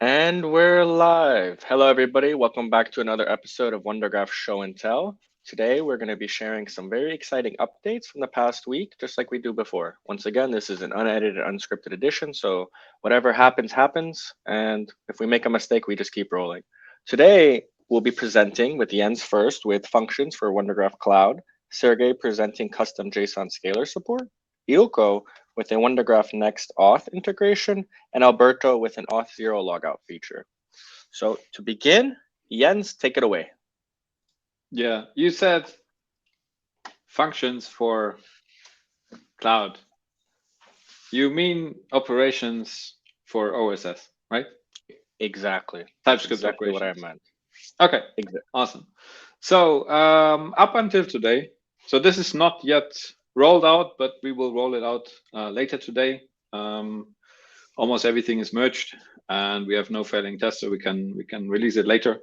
And we're live. Hello, everybody. Welcome back to another episode of WunderGraph Show and Tell. Today, we're going to be sharing some very exciting updates from the past week, just like we do before. Once again, this is an unedited, unscripted edition, so whatever happens, happens. And if we make a mistake, we just keep rolling. Today, we'll be presenting with Jens first with functions for WunderGraph Cloud, Sergey presenting custom JSON Scalar support, Ilko with a WunderGraph nextAuth integration, and Alberto with an Auth0 logout feature. So to begin, Jens, take it away. Yeah, you said functions for cloud. You mean operations for OSS, right? Exactly. TypeScript Exactly what I operations. meant. Okay, Exa awesome. So up until today, so this is not yet rolled out, but we will roll it out later today. Almost everything is merged, and we have no failing test, so we can release it later.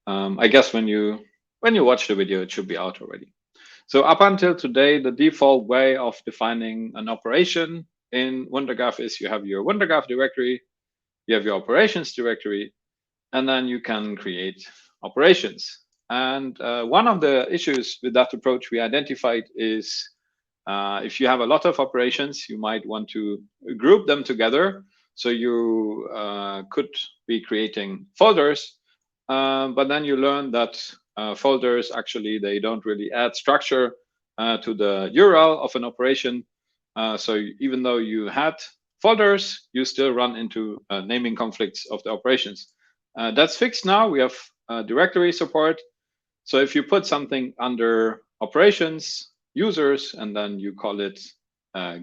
I guess when you watch the video, it should be out already. So up until today, the default way of defining an operation in WunderGraph is you have your WunderGraph directory, you have your operations directory, and then you can create operations. And one of the issues with that approach we identified is if you have a lot of operations, you might want to group them together. So you could be creating folders, but then you learn that folders actually they don't really add structure to the URL of an operation. So even though you had folders, you still run into naming conflicts of the operations. That's fixed now. We have directory support. So if you put something under operations, users, and then you call it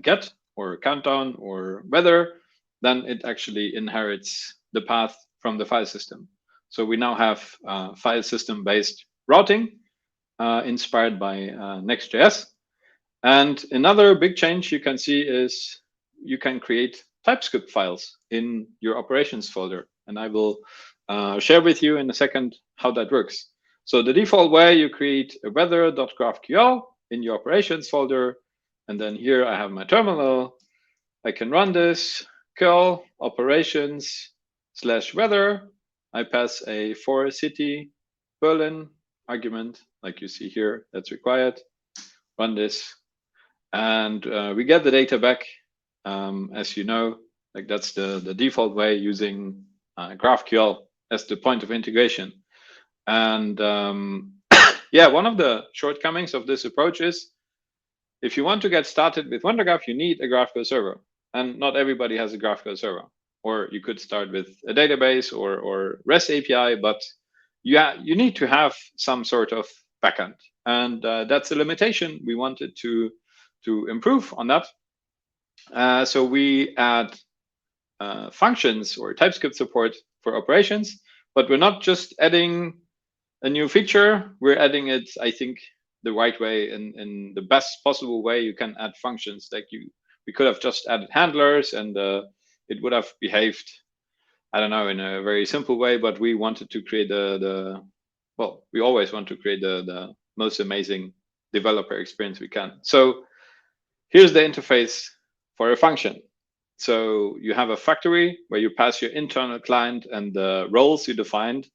get or countdown or weather, then it actually inherits the path from the file system. So we now have file system based routing inspired by Next.js. And another big change you can see is you can create TypeScript files in your operations folder. And I will share with you in a second how that works. So the default way you create a weather.graphql in your operations folder. And then here I have my terminal. I can run this curl operations / weather. I pass a for city Berlin argument like you see here that's required. Run this and we get the data back. As you know, like that's the default way using GraphQL as the point of integration. And yeah, one of the shortcomings of this approach is if you want to get started with WunderGraph, you need a GraphQL server, and not everybody has a GraphQL server. Or you could start with a database or REST API, but you need to have some sort of backend, and that's a limitation. We wanted to improve on that. So we add functions or TypeScript support for operations, but we're not just adding a new feature. We're adding it, I think, the right way in the best possible way you can add functions. Like we could have just added handlers and it would have behaved, I don't know, in a very simple way, but we wanted to create well, we always want to create the most amazing developer experience we can. So here's the interface for a function. So you have a factory where you pass your internal client and the roles you defined,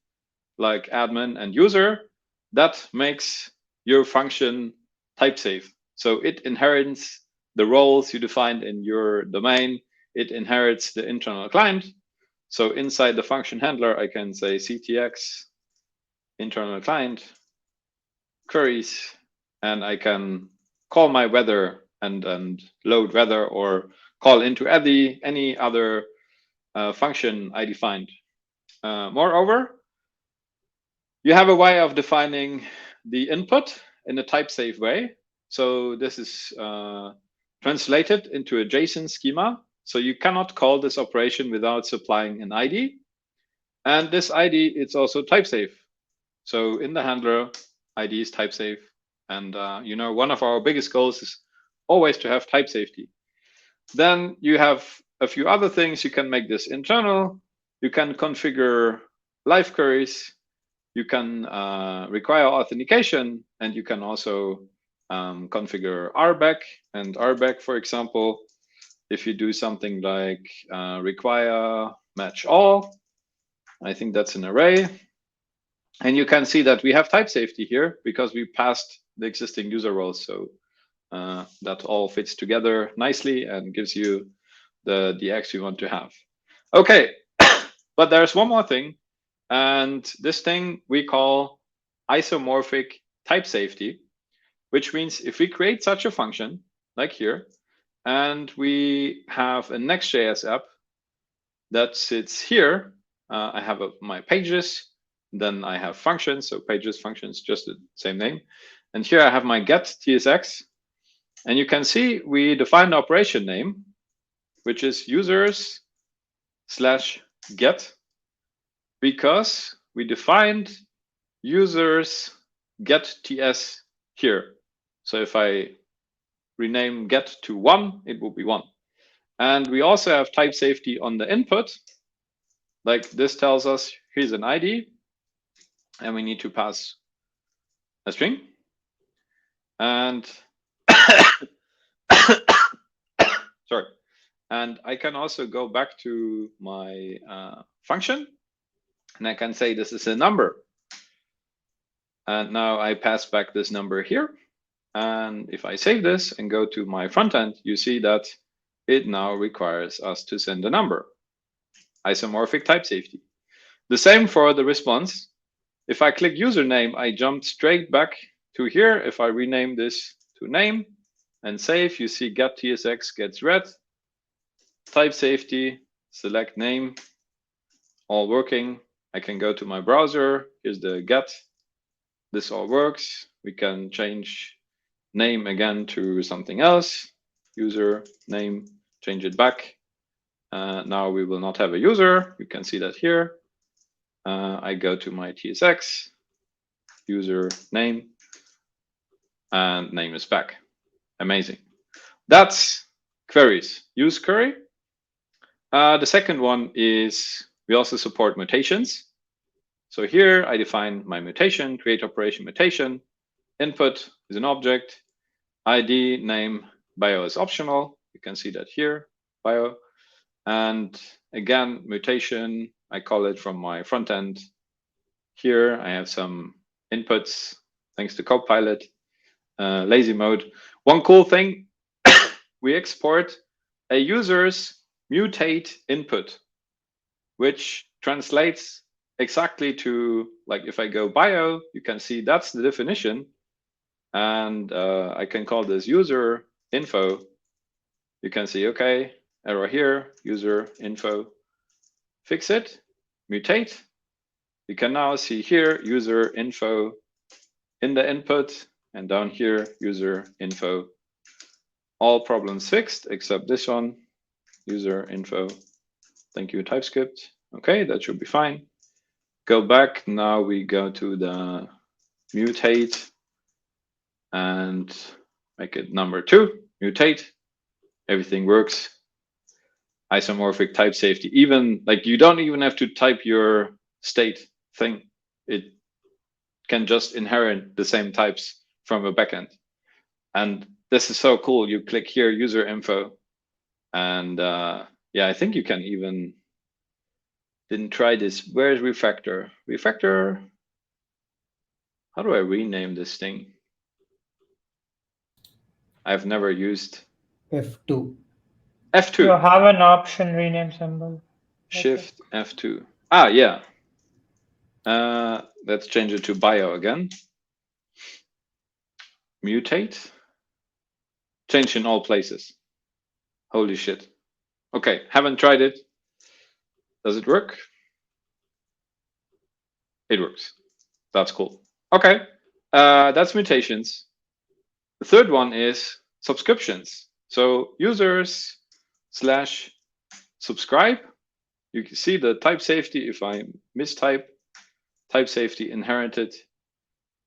like admin and user. That makes your function type safe. So it inherits the roles you defined in your domain. It inherits the internal client. So inside the function handler, I can say ctx internal client queries, and I can call my weather and load weather or call into any other function I defined. Moreover, you have a way of defining the input in a type safe way. So this is translated into a JSON schema. So you cannot call this operation without supplying an ID. And this ID, it's also type safe. So in the handler, ID is type safe. And one of our biggest goals is always to have type safety. Then you have a few other things. You can make this internal. You can configure live queries. You can require authentication, and you can also configure RBAC. And RBAC, for example, if you do something like require match all, I think that's an array. And you can see that we have type safety here because we passed the existing user roles. So that all fits together nicely and gives you the X you want to have. Okay, but there's one more thing. And this thing we call isomorphic type safety, which means if we create such a function like here, and we have a Next.js app that sits here, I have my pages, then I have functions. So pages, functions, just the same name. And here I have my get tsx. And you can see we define the operation name, which is users / get, because we defined users get ts here. So if I rename get to 1, it will be 1. And we also have type safety on the input. Like this tells us here's an ID, and we need to pass a string. And sorry. And I can also go back to my function, and I can say this is a number. And now I pass back this number here. And if I save this and go to my front end, you see that it now requires us to send a number. Isomorphic type safety. The same for the response. If I click username, I jump straight back to here. If I rename this to name and save, you see get tsx gets read. Type safety, select name, all working. I can go to my browser. Here's the get. This all works. We can change name again to something else. User name, change it back. Now we will not have a user. You can see that here. I go to my tsx, user name, and name is back. Amazing. That's queries. Use query. The second one is we also support mutations. So here I define my mutation, create operation mutation. Input is an object. ID, name, bio is optional. You can see that here, bio. And again, mutation, I call it from my front end. Here I have some inputs thanks to Copilot, lazy mode. One cool thing, we export a user's mutate input, which translates exactly to, like if I go bio, you can see that's the definition. And I can call this user info. You can see, okay, error here, user info, fix it, mutate. You can now see here, user info in the input, and down here, user info. All problems fixed, except this one, user info. Thank you, TypeScript. Okay, that should be fine. Go back, now we go to the mutate and make it number 2, mutate. Everything works. Isomorphic type safety. Even like you don't even have to type your state thing. It can just inherit the same types from a backend. And this is so cool. You click here, user info. And yeah, I think you can even, didn't try this. Where's refactor? Refactor, how do I rename this thing? I've never used. F2. F2. You have an option rename symbol. Shift F2. Ah, yeah. Let's change it to bio again. Mutate. Change in all places. Holy shit. Okay, haven't tried it. Does it work? It works. That's cool. Okay, that's mutations. The third one is subscriptions. So users / subscribe. You can see the type safety. If I mistype, type safety inherited.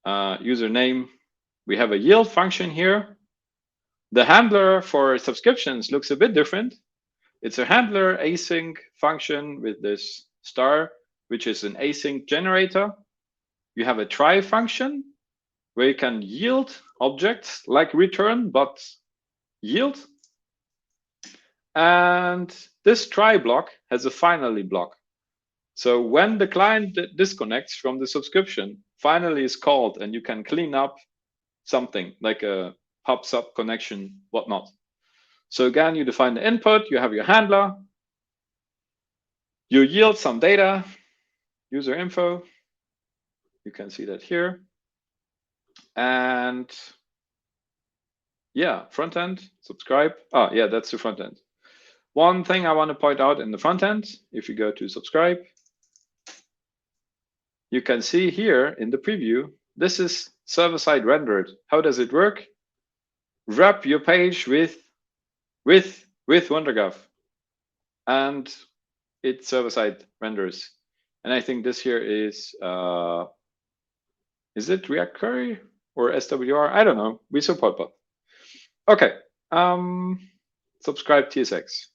Username. We have a yield function here. The handler for subscriptions looks a bit different. It's a handler async function with this star, which is an async generator. You have a try function where you can yield objects like return, but yield. And this try block has a finally block. So when the client disconnects from the subscription, finally is called, and you can clean up something like a pops up connection, whatnot. So again, you define the input, you have your handler, you yield some data, user info. You can see that here. And yeah, front end, subscribe. Oh, yeah, that's the front end. One thing I want to point out in the front end, if you go to subscribe, you can see here in the preview, this is server-side rendered. How does it work? Wrap your page with WunderGraph, and it server-side renders. And I think this here is it React Query or SWR? I don't know. We support both. Okay. Subscribe TSX.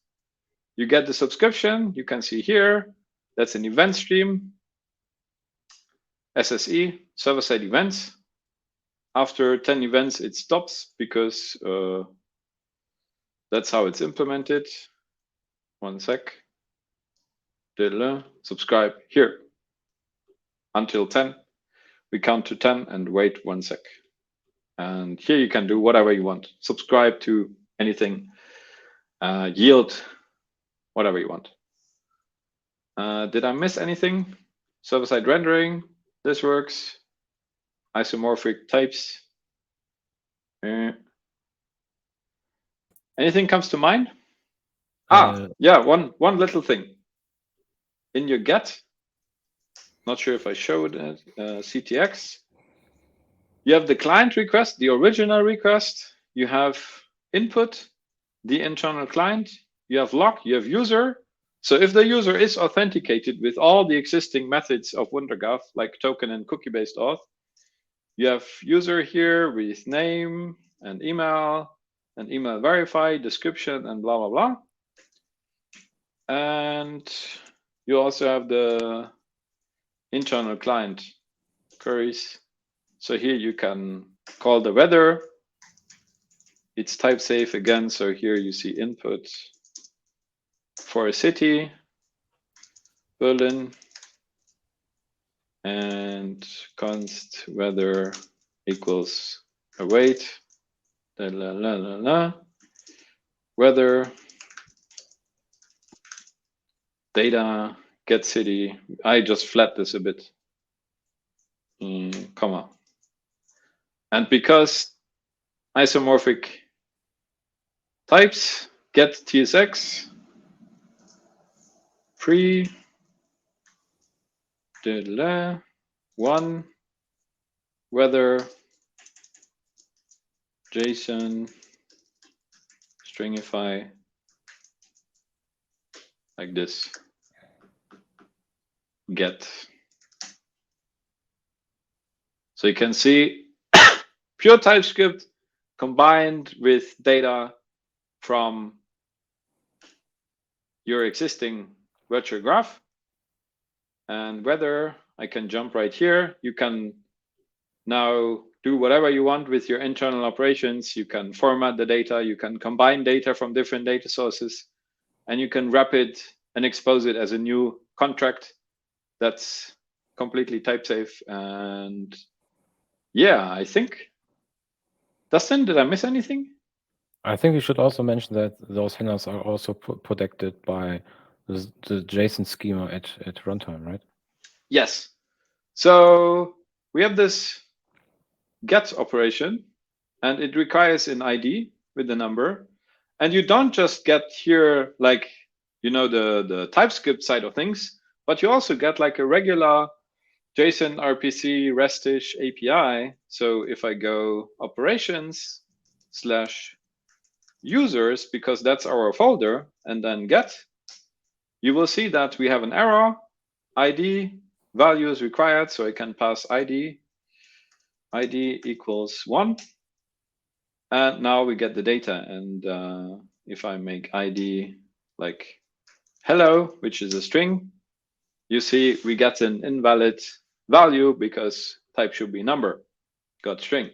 You get the subscription. You can see here. That's an event stream. SSE, server-side events. After 10 events, it stops because that's how it's implemented. One sec. Subscribe here. Until 10. We count to 10 and wait 1 sec. And here you can do whatever you want. Subscribe to anything, yield, whatever you want. Did I miss anything? Server-side rendering, this works. Isomorphic types. Anything comes to mind? Yeah, one little thing. In your get, not sure if I showed it, CTX, you have the client request, the original request, you have input, the internal client, you have log, you have user. So if the user is authenticated with all the existing methods of WunderGraph, like token and cookie-based auth, you have user here with name and email verify, description, and blah, blah, blah. And you also have the internal client queries. So here you can call the weather. It's type safe again. So here you see input for a city, Berlin, and const weather equals await, weather, data, get city. I just flat this a bit, comma. And because isomorphic types, get TSX, free, one, weather, JSON, stringify, like this, get. So you can see pure TypeScript combined with data from your existing virtual graph. And whether I can jump right here, you can now do whatever you want with your internal operations. You can format the data, you can combine data from different data sources, and you can wrap it and expose it as a new contract that's completely type safe. And yeah, I think, Dustin, did I miss anything? I think you should also mention that those handlers are also protected by the JSON schema at runtime, right? Yes. So we have this get operation, and it requires an ID with the number. And you don't just get here, like, you know, the TypeScript side of things, but you also get like a regular JSON RPC RESTish API. So if I go operations / users, because that's our folder, and then get, you will see that we have an error, ID, values required. So I can pass ID equals 1. And now we get the data. And if I make ID like hello, which is a string, you see we get an invalid value because type should be number, got string.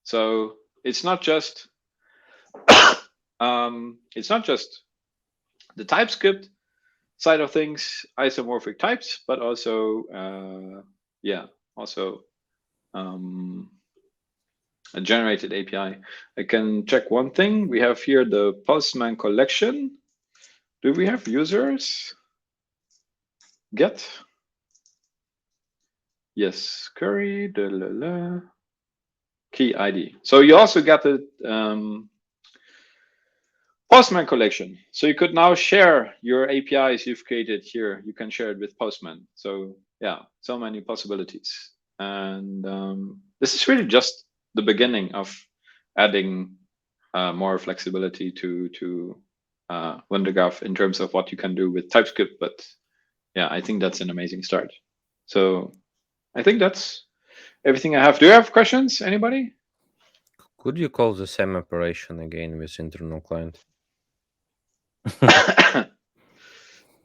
So it's not just the TypeScript side of things, isomorphic types, but also a generated API. I can check one thing. We have here the Postman collection. Do we have users? Get? Yes, query, key ID. So you also got the Postman collection. So you could now share your APIs you've created here. You can share it with Postman. So yeah, so many possibilities. And this is really just the beginning of adding more flexibility to WunderGraph in terms of what you can do with TypeScript. But yeah, I think that's an amazing start. So I think that's everything I have. Do you have questions, anybody? Could you call the same operation again with internal client?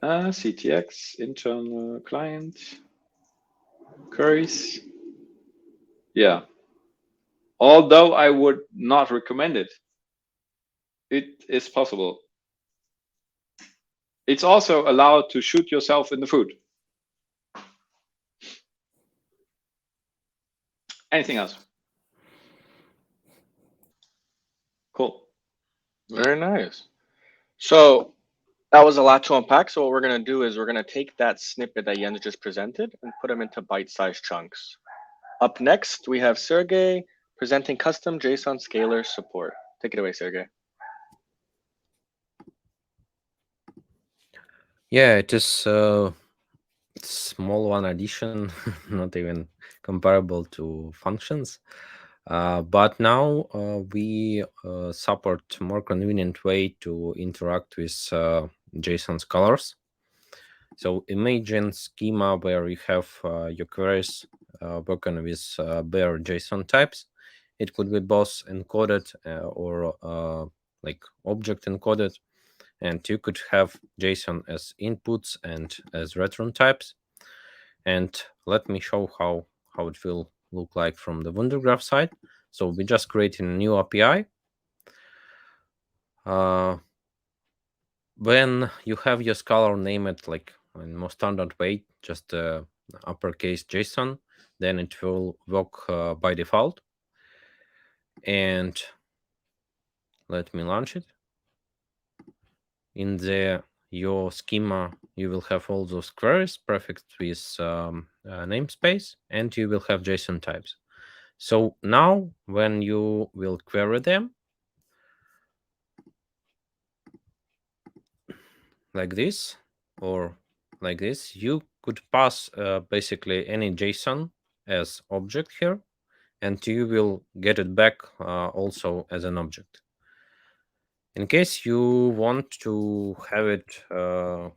CTX, internal client, queries. Yeah. Although I would not recommend it. It is possible. It's also allowed to shoot yourself in the foot. Anything else? Cool. Very nice. So that was a lot to unpack. So what we're going to do is we're going to take that snippet that Jens just presented and put them into bite-sized chunks. Up next, we have Sergey presenting custom JSON Scalers support. Take it away, Sergey. Yeah, it is a small one addition, not even comparable to functions. But now we support more convenient way to interact with JSON Scalers. So imagine schema where you have your queries working with bare JSON types. It could be both encoded or like object encoded. And you could have JSON as inputs and as return types. And let me show how it will look like from the WunderGraph side. So we just created a new API. When you have your scalar name it like in more standard way, just uppercase JSON, then it will work by default. And let me launch it. In your schema, you will have all those queries prefixed with namespace, and you will have JSON types. So now when you will query them, like this or like this, you could pass basically any JSON as object here, and you will get it back also as an object. In case you want to have it, I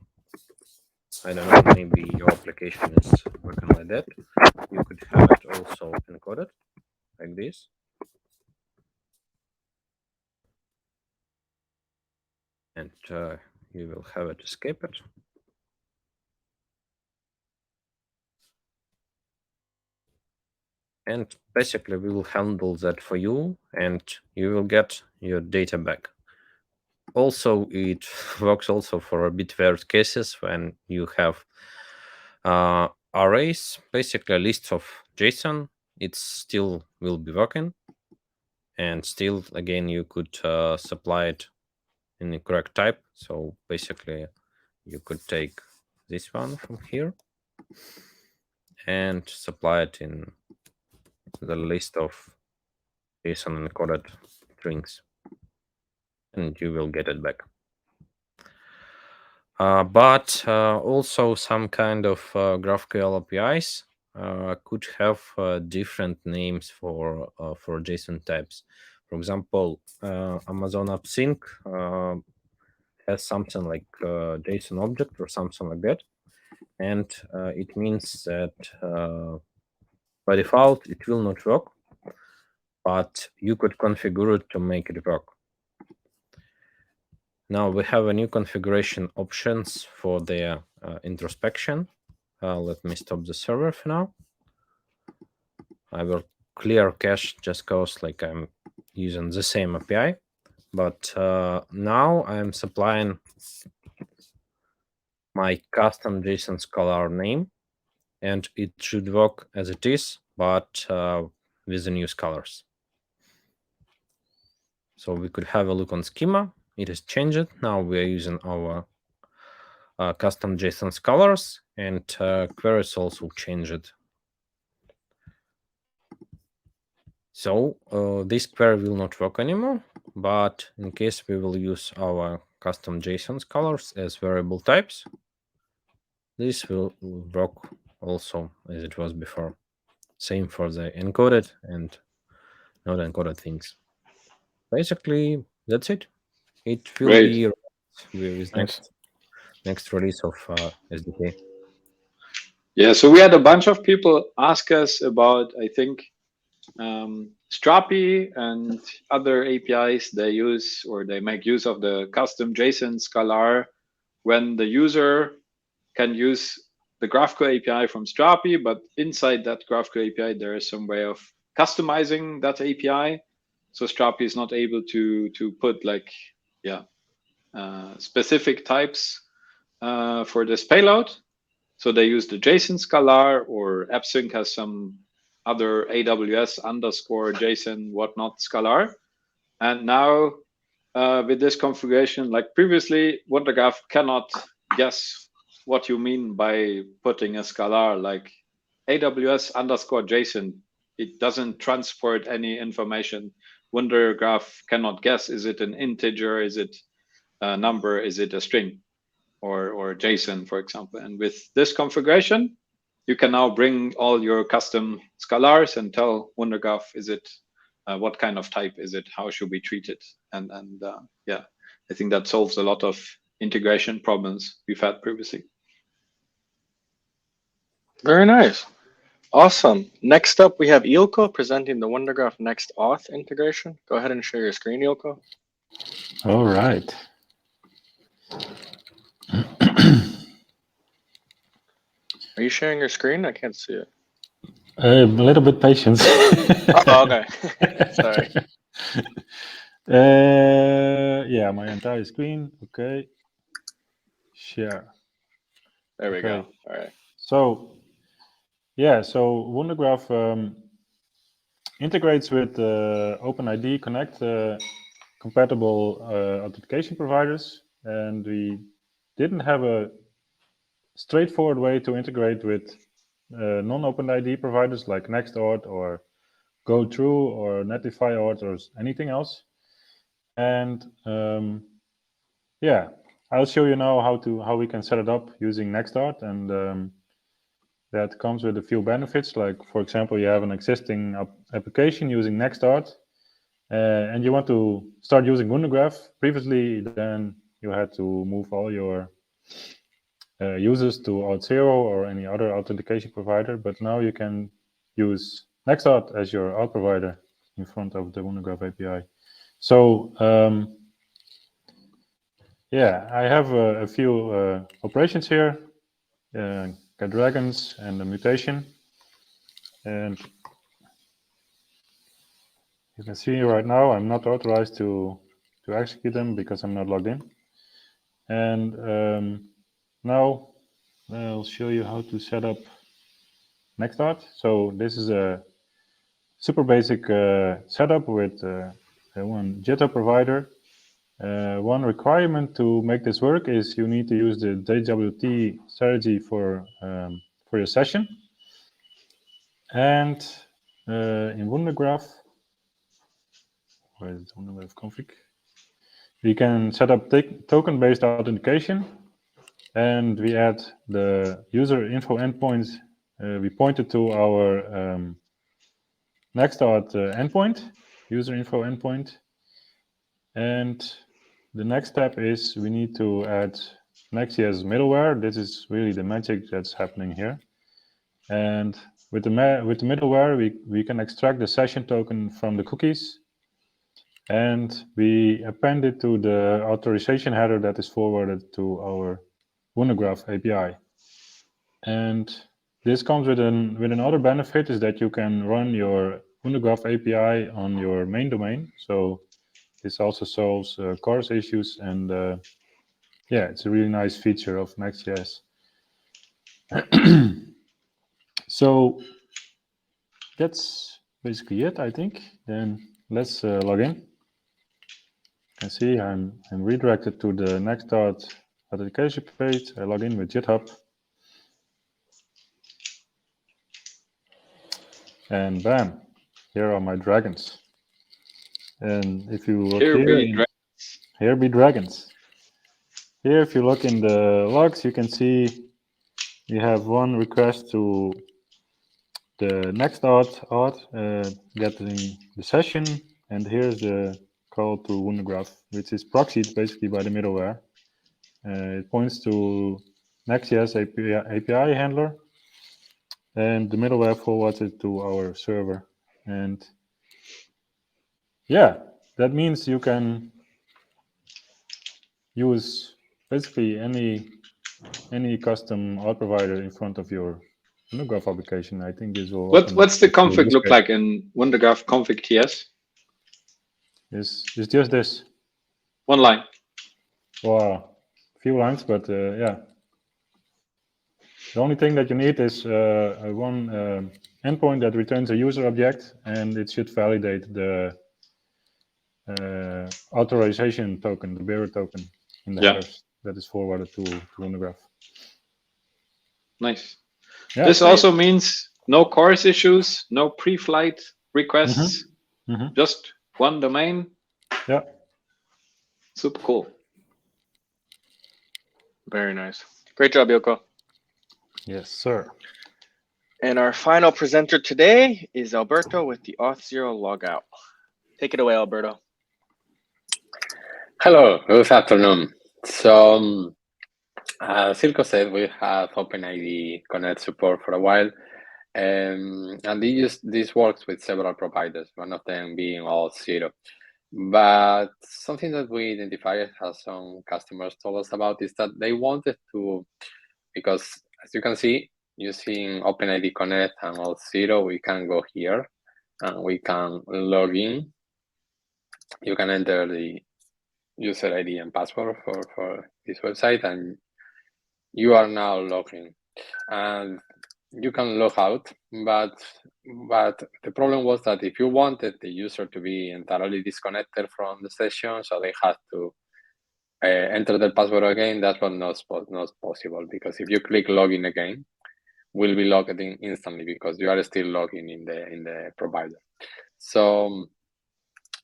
don't know, maybe your application is working like that, you could have it also encoded like this. And you will have it escape it. And basically we will handle that for you and you will get your data back. Also, it works also for a bit weird cases when you have arrays, basically a list of JSON, it still will be working. And still, again, you could supply it in the correct type. So basically, you could take this one from here and supply it in the list of JSON encoded strings, and you will get it back. But also some kind of GraphQL APIs could have different names for JSON types. For example, Amazon AppSync has something like JSON object or something like that, and it means that by default it will not work, but you could configure it to make it work. Now we have a new configuration options for the introspection. Let me stop the server for now. I will clear cache just cause like I'm using the same API, but now I'm supplying my custom JSON Scalar name, and it should work as it is, but with the new scalars. So we could have a look on schema. It has changed. Now we are using our custom JSON scalars, and queries also changed. So this query will not work anymore, but in case we will use our custom JSON scalars as variable types, this will work also as it was before. Same for the encoded and not encoded things. Basically, that's it. It will Great. be with Nice. next release of SDK. Yeah, so we had a bunch of people ask us about, I think, Strapi and other APIs they use, or they make use of the custom JSON scalar when the user can use the GraphQL API from Strapi, but inside that GraphQL API, there is some way of customizing that API. So Strapi is not able to put like, specific types for this payload. So they use the JSON scalar, or AppSync has some other AWS _ JSON whatnot scalar. And now with this configuration, like previously, WunderGraph cannot guess what you mean by putting a scalar like AWS _ JSON. It doesn't transport any information. WunderGraph cannot guess, is it an integer, is it a number, is it a string, or JSON, for example. And with this configuration, you can now bring all your custom scalars and tell WunderGraph, is it what kind of type is it? How should we treat it? And yeah, I think that solves a lot of integration problems we've had previously. Very nice. Awesome. Next up, we have Ilko presenting the WunderGraph nextAuth integration. Go ahead and share your screen, Ilko. All right. Are you sharing your screen? I can't see it. A little bit patience. Oh, okay. Sorry. Yeah, my entire screen. Okay. Share. There we Okay. go. All right. So, yeah, so WunderGraph integrates with OpenID Connect compatible authentication providers, and we didn't have a straightforward way to integrate with non-OpenID providers like nextAuth or GoTrue or Netify or anything else. And yeah, I'll show you now how we can set it up using nextAuth, and that comes with a few benefits. Like, for example, you have an existing application using nextAuth, and you want to start using WunderGraph. Previously, then you had to move all your users to Auth0 or any other authentication provider, but now you can use nextAuth as your auth provider in front of the WunderGraph API. So yeah, I have a few operations here, get dragons and the mutation, and you can see right now I'm not authorized to execute them because I'm not logged in. And now I'll show you how to set up nextAuth. So this is a super basic setup with one Jitter provider. One requirement to make this work is you need to use the JWT strategy for your session. And in WunderGraph, where is WunderGraph config? We can set up token-based authentication, and we add the user info endpoint. We pointed to our nextAuth endpoint, user info endpoint. And the next step is we need to add Next.js middleware. This is really the magic that's happening here. And with the middleware, we can extract the session token from the cookies, and we append it to the authorization header that is forwarded to our WunderGraph API. And this comes with another benefit, is that you can run your WunderGraph API on your main domain. So this also solves CORS issues and yeah, it's a really nice feature of Next.js. So that's basically it, I think. Then let's log in. You can see I'm redirected to the nextAuth authentication page. I log in with GitHub. And bam, here are my dragons. And if you look here be dragons. Here, if you look in the logs, you can see we have one request to the nextAuth getting the session, and here's the call to WunderGraph, which is proxied basically by the middleware. It points to Next.js API handler, and the middleware forwards it to our server. And yeah, that means you can use basically any custom auth provider in front of your WunderGraph application. I think this will. What's the config look like in WunderGraph config TS? It's just this. One line. Wow, few lines, but yeah. The only thing that you need is one endpoint that returns a user object, and it should validate the authorization token, the bearer token in the headers that is forwarded to WunderGraph. Nice. Yeah. This also means no CORS issues, no pre-flight requests, just one domain. Yeah. Super cool. Very nice. Great job, Yoko. Yes, sir. And our final presenter today is Alberto with the Auth0 logout. Take it away, Alberto. Hello, good afternoon. So, as Silko said, we have OpenID Connect support for a while, and this works with several providers, one of them being Auth0. But something that we identified, as some customers told us about, is that they wanted to, because as you can see, using OpenID Connect and Auth0, we can go here and we can log in. You can enter the user ID and password for this website, and you are now logged in. And you can log out, but the problem was that if you wanted the user to be entirely disconnected from the session, so they had to enter the password again, that was not possible, because if you click login again, will be logged in instantly because you are still logging in the provider. So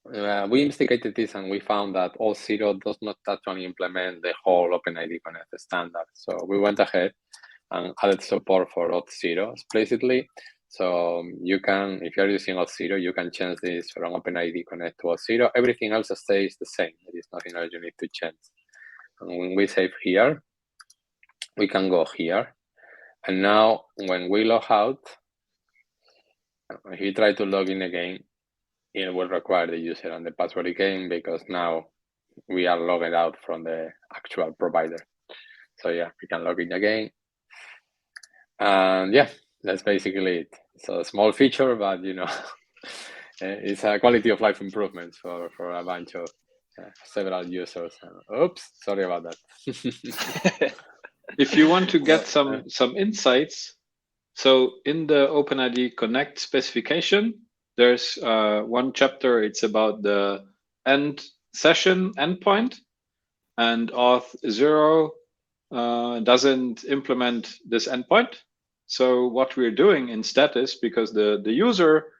we investigated this and we found that Auth0 does not actually implement the whole OpenID Connect standard. So we went ahead and added support for Auth0 explicitly. So you can, if you're using Auth0, you can change this from OpenID Connect to Auth0. Everything else stays the same. There is nothing else you need to change. And when we save here, we can go here. And now when we log out, if you try to log in again, it will require the user and the password again, because now we are logged out from the actual provider. So yeah, we can log in again. And yeah, that's basically it. So a small feature, but you know, it's a quality of life improvement for a bunch of several users. Oops, sorry about that. If you want to get some insights, so in the OpenID Connect specification, there's one chapter. It's about the end session endpoint, and Auth0 doesn't implement this endpoint. So what we're doing instead is, because the user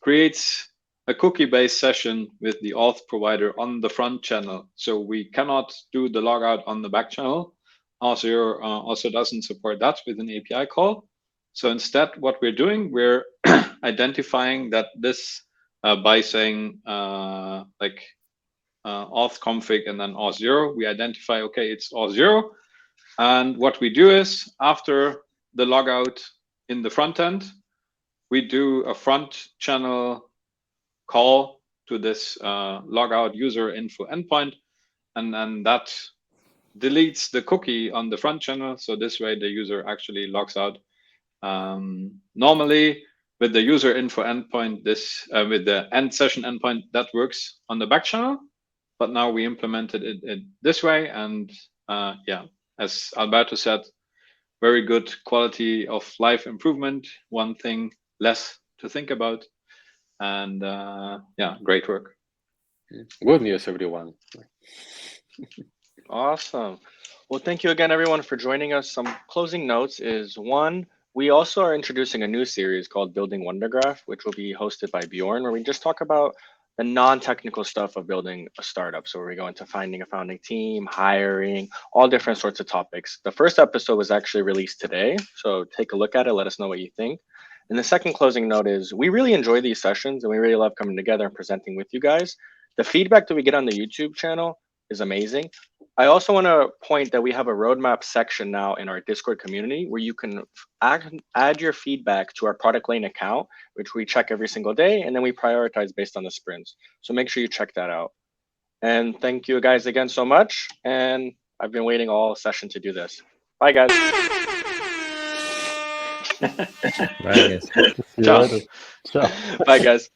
creates a cookie-based session with the auth provider on the front channel, so we cannot do the logout on the back channel. Auth0 also doesn't support that with an API call. So instead, what we're doing, we're identifying that this by saying auth config and then Auth0, we identify, okay, it's Auth0. And what we do is, after the logout in the front end, we do a front channel call to this logout user info endpoint, and then that deletes the cookie on the front channel. So this way the user actually logs out. Normally with the user info endpoint, this with the end session endpoint, that works on the back channel, but now we implemented it this way, and yeah, as Alberto said, very good quality of life improvement. One thing less to think about, and yeah, great work. Good news, everyone. Awesome. Well, thank you again, everyone, for joining us. Some closing notes is one, we also are introducing a new series called Building WunderGraph, which will be hosted by Bjorn, where we just talk about the non-technical stuff of building a startup. So we go into finding a founding team, hiring, all different sorts of topics. The first episode was actually released today. So take a look at it. Let us know what you think. And the second closing note is we really enjoy these sessions and we really love coming together and presenting with you guys. The feedback that we get on the YouTube channel is amazing. I also want to point that we have a roadmap section now in our Discord community where you can add your feedback to our product lane account, which we check every single day, and then we prioritize based on the sprints. So make sure you check that out. And thank you guys again so much. And I've been waiting all session to do this. Bye, guys. Bye, guys. See you Ciao. later. Ciao. Bye, guys.